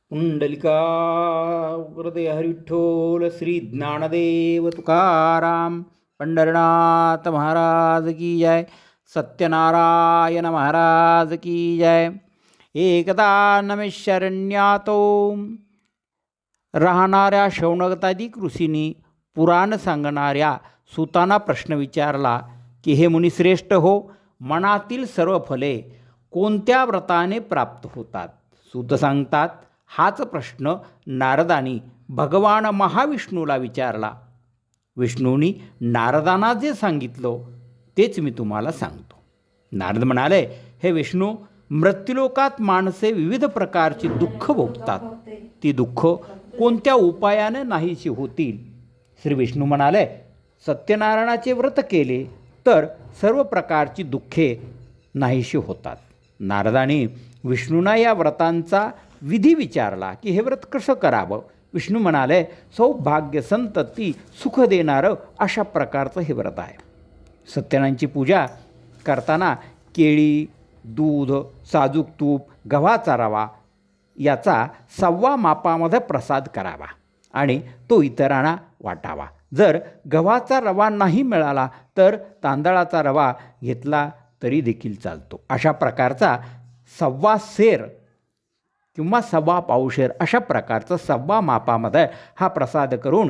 पुंडलिका हृदय हरिठ्ठोल श्री ज्ञानदेव तुकाराम पंढरनाथ महाराज की जय. सत्यनारायण महाराज की जय. एकदा नमेशरण्यातो राहणाऱ्या शौनकादी ऋषींनी पुराण सांगणाऱ्या सुतांना प्रश्न विचारला की हे मुनिश्रेष्ठ हो, मनातील सर्व फले कोणत्या व्रताने प्राप्त होतात. सूत सांगतात, हाच प्रश्न नारदांनी भगवान महाविष्णूला विचारला. विष्णूंनी नारदांना जे सांगितलं तेच मी तुम्हाला सांगतो. नारद म्हणाले, हे विष्णू, मृत्युलोकात माणसे विविध प्रकारची दुःख भोगतात. ती दुःख कोणत्या उपायाने नाहीशी होतील. श्री विष्णू म्हणाले, सत्यनारायणाचे व्रत केले तर सर्व प्रकारची दुःखे नाहीशी होतात. नारदांनी विष्णूंना या व्रतांचा विधी विचारला की हे व्रत कसं करावं. विष्णू म्हणाले, सौभाग्य संतती सुख देणारं अशा प्रकारचं हे व्रत आहे. सत्यनारायणाची पूजा करताना केळी, दूध, साजूक तूप, गव्हाचा रवा याचा 1.25 मापामध्ये प्रसाद करावा आणि तो इतरांना वाटावा. जर गव्हाचा रवा नाही मिळाला तर तांदळाचा रवा घेतला तरी देखील चालतो. अशा प्रकारचा 1.25 सेर किंवा 1.25 पावशेर अशा प्रकारचं 1.25 मापामध्ये हा प्रसाद करून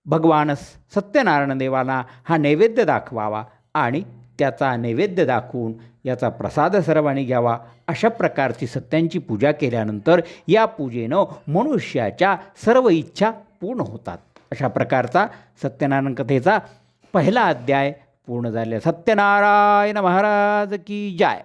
भगवान सत्यनारायण देवाला हा नैवेद्य दाखवावा आणि त्याचा नैवेद्य दाखवून याचा प्रसाद सर्वांनी घ्यावा. अशा प्रकारची सत्यांची पूजा केल्यानंतर या पूजेनं मनुष्याच्या सर्व इच्छा पूर्ण होतात. अशा प्रकारचा सत्यनारायण कथेचा पहिला अध्याय पूर्ण झाला. सत्यनारायण महाराज की जय.